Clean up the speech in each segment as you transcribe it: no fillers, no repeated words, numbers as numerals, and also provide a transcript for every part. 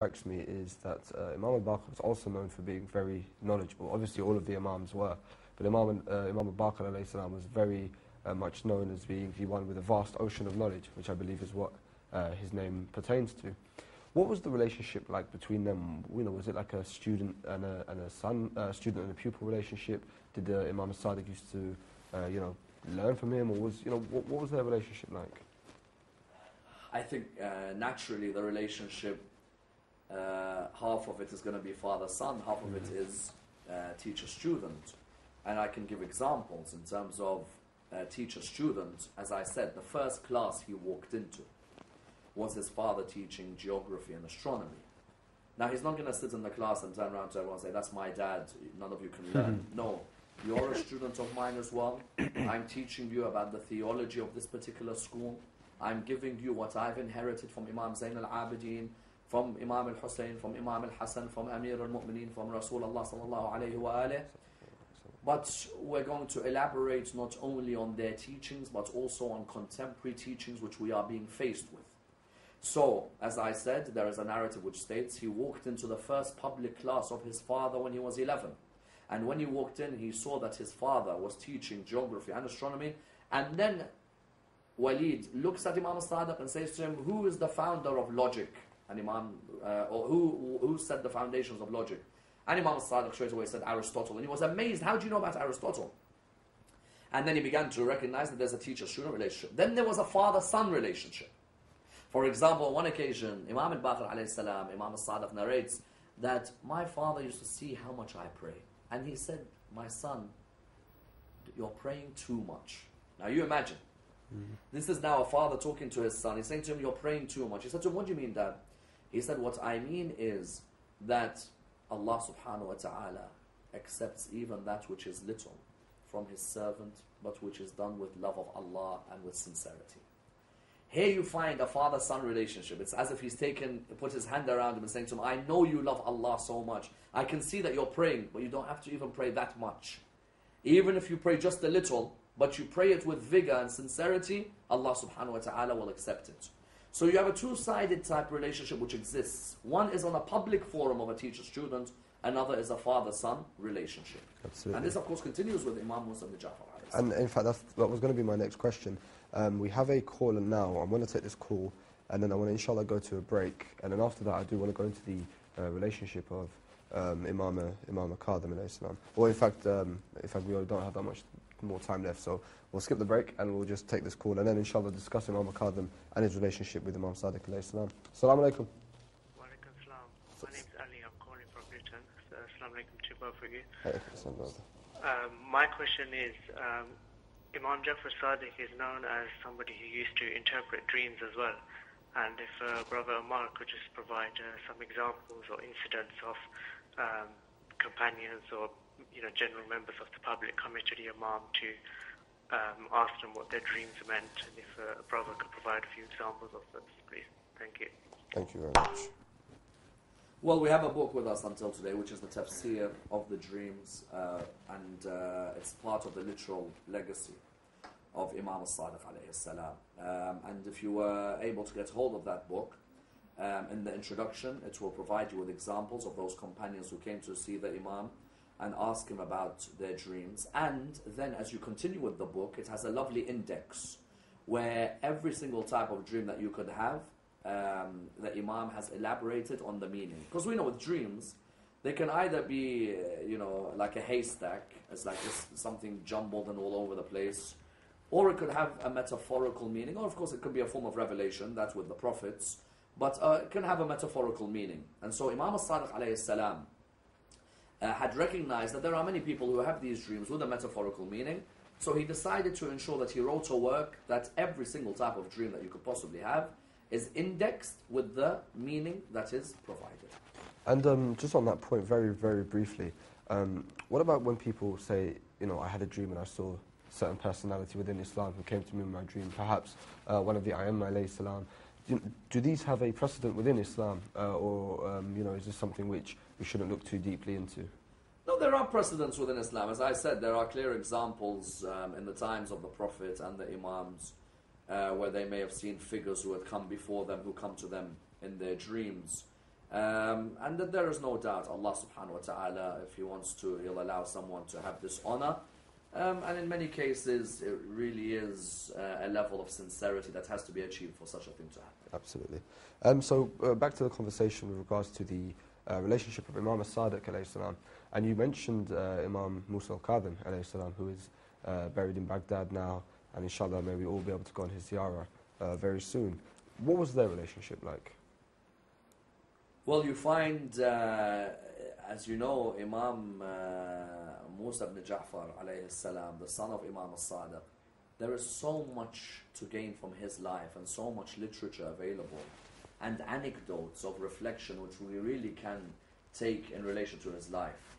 strikes me is that Imam al-Baqir was also known for being very knowledgeable. Obviously, all of the Imams were, but Imam al-Baqir alayhi salam was very much known as being the one with a vast ocean of knowledge, which I believe is what his name pertains to. What was the relationship like between them? You know, was it like a student and a son, student and a pupil relationship? Did Imam al-Sadiq used to, you know, learn from him, or was, you know, what was their relationship like? I think naturally the relationship, half of it is going to be father-son, half of it is teacher-student. And I can give examples in terms of teacher-student. As I said, the first class he walked into was his father teaching geography and astronomy. Now, he's not going to sit in the class and turn around to everyone and say, that's my dad, none of you can learn. No, you're a student of mine as well. I'm teaching you about the theology of this particular school. I'm giving you what I've inherited from Imam Zayn al-Abidin, from Imam al-Hussein, from Imam al-Hassan, from Amir al-Mu'mineen, from Rasulullah sallallahu alayhi wa alayhi. But we're going to elaborate not only on their teachings, but also on contemporary teachings which we are being faced with. So, as I said, there is a narrative which states he walked into the first public class of his father when he was 11. And when he walked in, he saw that his father was teaching geography and astronomy. And then Walid looks at Imam al-Sadiq and says to him, who is the founder of logic? And or who set the foundations of logic? And Imam al-Sadiq straight away said Aristotle. And he was amazed, how do you know about Aristotle? And then he began to recognize that there's a teacher-student relationship. Then there was a father-son relationship. For example, on one occasion, Imam al-Baqir alayhi salam, Imam al-Sadiq narrates that my father used to see how much I pray. And he said, my son, you're praying too much. Now you imagine. This is now a father talking to his son. He's saying to him, you're praying too much. He said to him, what do you mean, Dad? He said, what I mean is that Allah subhanahu wa ta'ala accepts even that which is little from his servant, but which is done with love of Allah and with sincerity. Here you find a father-son relationship. It's as if he's put his hand around him and saying to him, I know you love Allah so much. I can see that you're praying, but you don't have to even pray that much. Even if you pray just a little, but you pray it with vigor and sincerity, Allah subhanahu wa ta'ala will accept it. So you have a two-sided type relationship which exists. One is on a public forum of a teacher-student, another is a father-son relationship. Absolutely. And this, of course, continues with Imam Musa ibn Ja'far. And in fact, that was going to be my next question. We have a caller now. I'm going to take this call, and then I want to, inshallah, go to a break. And then after that, I do want to go into the relationship of Imam al-Kadhim alayhi salam. Or in fact, we don't have that much more time left, so we'll skip the break and we'll just take this call, and then inshallah discuss Imam al-Kadhim and his relationship with Imam Sadiq alayhi salam. Assalamu alaikum. Wa alaikum salam. My name's Ali. I'm calling from Britain. Assalamu alaikum to both of you. My question is, Imam Ja'far Sadiq is known as somebody who used to interpret dreams as well. And if Brother Ammar could just provide some examples or incidents of companions or general members of the public coming to the Imam to ask them what their dreams meant, and if a brother could provide a few examples of them, please. Thank you. Thank you very much. Well, we have a book with us until today, which is the tafsir of the dreams, and it's part of the literal legacy of Imam al-Sadiq alayhi salam. And if you were able to get hold of that book, in the introduction, it will provide you with examples of those companions who came to see the Imam and ask him about their dreams. And then as you continue with the book, it has a lovely index where every single type of dream that you could have, the Imam has elaborated on the meaning. Because we know with dreams, they can either be, like a haystack, it's like just something jumbled and all over the place, or it could have a metaphorical meaning, or of course it could be a form of revelation, that's with the prophets, but it can have a metaphorical meaning. And so Imam al-Sadiq alayhi salam had recognized that there are many people who have these dreams with a metaphorical meaning, so he decided to ensure that he wrote a work that every single type of dream that you could possibly have is indexed with the meaning that is provided. And just on that point, very, very briefly, what about when people say, I had a dream and I saw a certain personality within Islam who came to me in my dream, perhaps one of the A'immah alayhi salam. Do these have a precedent within Islam, or is this something which we shouldn't look too deeply into? No, there are precedents within Islam. As I said, there are clear examples in the times of the Prophet and the Imams where they may have seen figures who had come before them, who come to them in their dreams. And that there is no doubt Allah subhanahu wa ta'ala, if He wants to, He'll allow someone to have this honor. And in many cases, it really is a level of sincerity that has to be achieved for such a thing to happen. Absolutely. So back to the conversation with regards to the relationship of Imam as-Sadiq alayhi salam. And you mentioned Imam Musa al-Kadhim alayhi salam, who is buried in Baghdad now, and inshallah may we all be able to go on his ziyarah very soon. What was their relationship like? Well, you find, as you know, Imam Musa ibn Ja'far alayhi salam, the son of Imam as-Sadiq, there is so much to gain from his life and so much literature available and anecdotes of reflection which we really can take in relation to his life.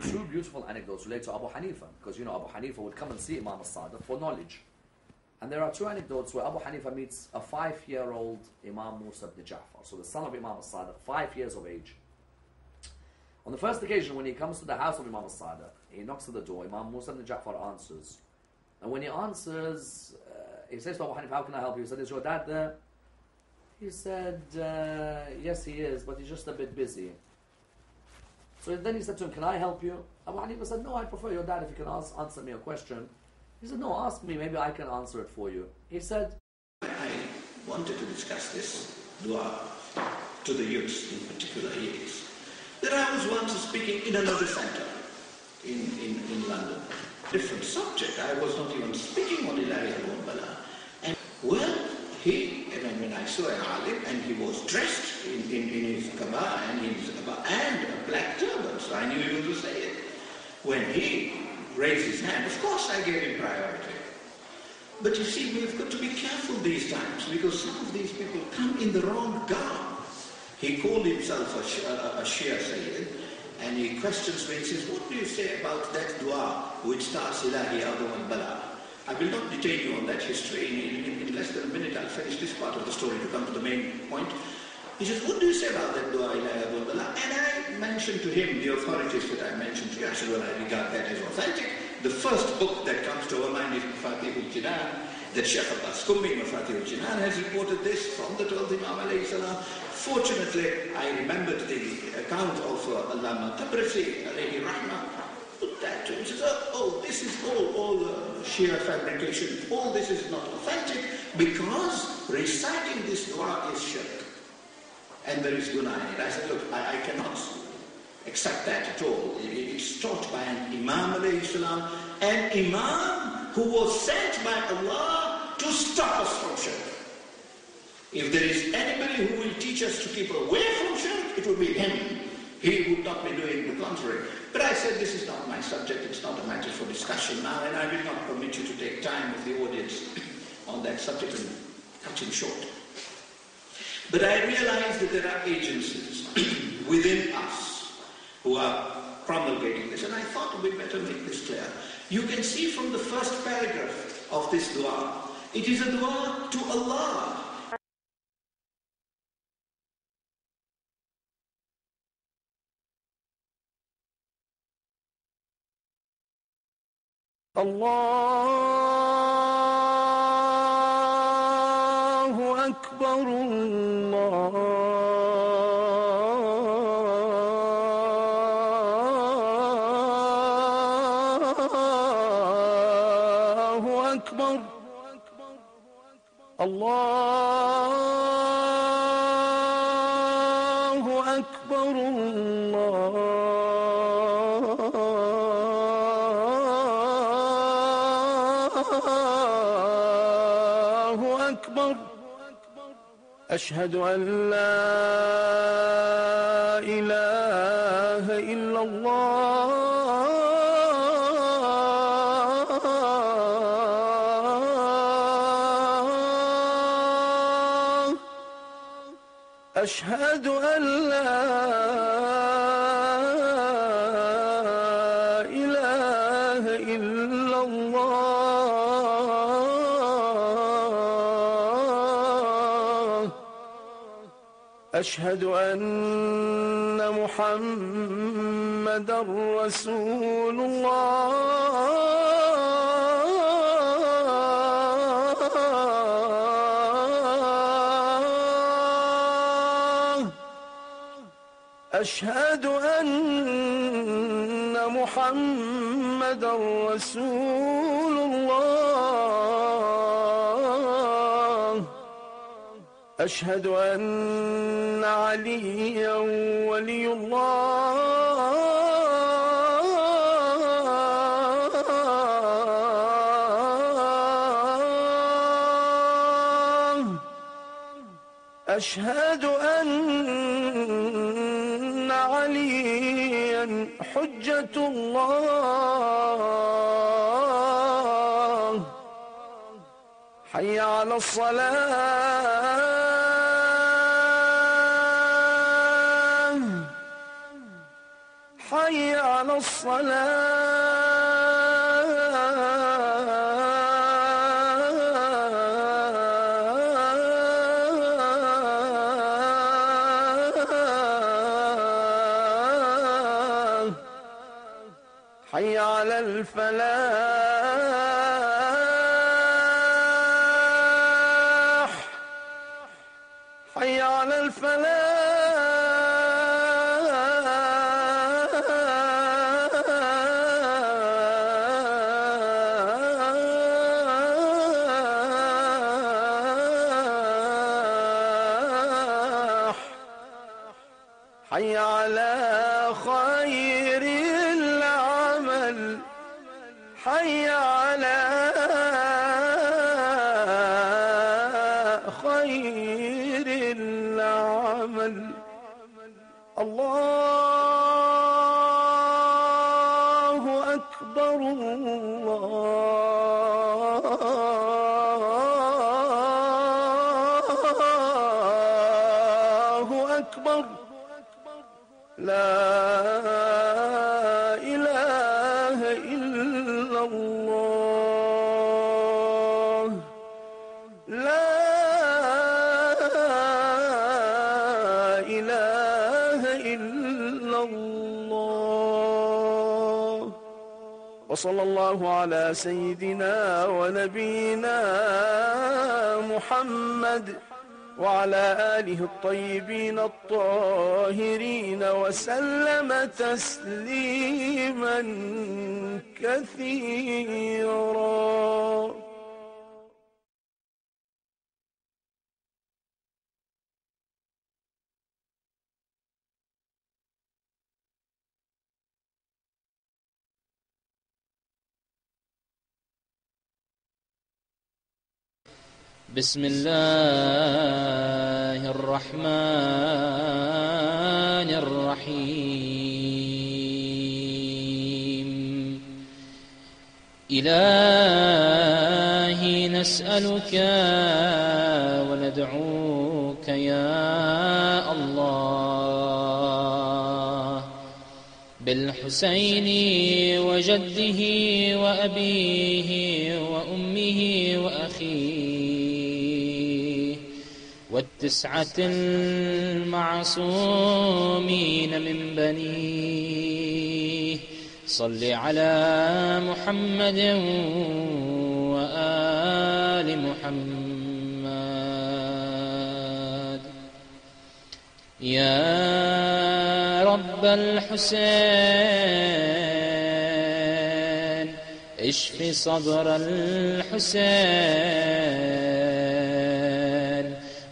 Two beautiful anecdotes relate to Abu Hanifa, because you know Abu Hanifa would come and see Imam as-Sadiq for knowledge. And there are two anecdotes where Abu Hanifa meets a 5-year-old Imam Musa ibn Ja'far, so the son of Imam as-Sadiq, 5 years of age. On the first occasion, when he comes to the house of Imam as-Sadiq, he knocks at the door. Imam Musa ibn Ja'far answers. And when he answers, he says to Abu Hanifa, "How can I help you?" He said, "Is your dad there?" He said, "Yes, he is, but he's just a bit busy." So then he said to him, "Can I help you?" Abu Hanifa said, "No, I prefer your dad if you can answer me a question." He said, "No, ask me, maybe I can answer it for you." He said, I wanted to discuss this dua to the youths in particular years. That I was once speaking in another center in London. Different subject. I was not even speaking on Ilahi al-Bala. And well, when I saw an alim and he was dressed in his kaba and a black turban, so I knew he was to say it. When he raised his hand, of course I gave him priority. But you see, we've got to be careful these times because some of these people come in the wrong garb. He called himself a shia sayyid, and he questions me and says, "What do you say about that dua which starts Ilahi al Bala?" I will not detain you on that history. In less than a minute I'll finish this part of the story to come to the main point. He says, "What do you say about that dua Ilahi al Bala?" And I mentioned to him the authorities that I mentioned to you. I said, "Well, I regard that as authentic." The first book that comes to our mind is Mafatih al-Jinan, that Shaykh Abbas Qummi, Mafatih al-Jinan, has reported this from the 12th Imam alayhi salam. Fortunately, I remembered the account of Allama Tabrasi alayhi rahmah. Put that to him. He says, "Oh, this is all Shia fabrication. All this is not authentic because reciting this dua is shirk. And there is guna in it." I said, "Look, I cannot accept that at all. It's taught by an Imam alayhi salam, an Imam who was sent by Allah to stop us from shirk. If there is anybody who will teach us to keep away from shirk, it will be him. He would not be doing the contrary." But I said, this is not my subject, it's not a matter for discussion now, and I will not permit you to take time with the audience on that subject and cut him short. But I realize that there are agencies within us who are promulgating this, and I thought we better make this clear. You can see from the first paragraph of this dua, it is a dua to Allah. Allahu Akbar, Allahu Akbar, Allahu Akbar, أشهد أن لا إله إلا الله أشهد أن لا إله إلا الله أشهد أن محمدًا رسول الله أشهد أن محمد رسول الله. أشهد أن عليا ولي الله. أشهد أن عليا حجة الله. حي على الصلاة. حي على الصلاة. حي على الفلاح. حي على الفلاح. حي على خير العمل. حي على خير العمل. الله أكبر. الله أكبر. لا إله إلا الله. لا إله إلا الله. وصلى الله على سيدنا ونبينا محمد وعلى آله الطيبين الطاهرين وسلم تسليما كثيرا. بسم الله الرحمن الرحيم. إلهي نسألك وندعوك يا الله بالحسين وجده وأبيه وأمه وأخيه والتسعة المعصومين من بنيه. صل على محمد وآل محمد. يا رب الحسين اشف صدر الحسين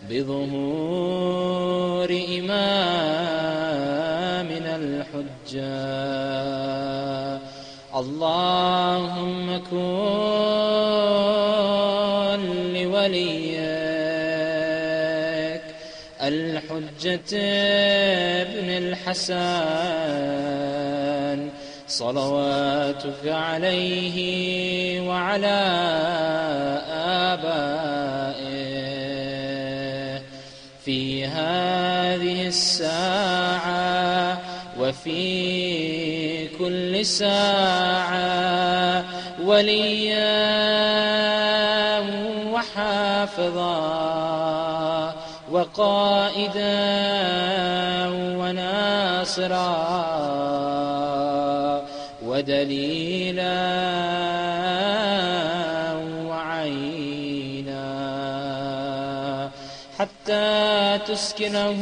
بظهور إمامنا الحجة. اللهم كن لوليك الحجة ابن الحسن صلواتك عليه وعلى آبائه في هذه الساعة وفي كل ساعة وليا وحافظا وقائدا وناصرا ودليلا وعينا حتى تسكنه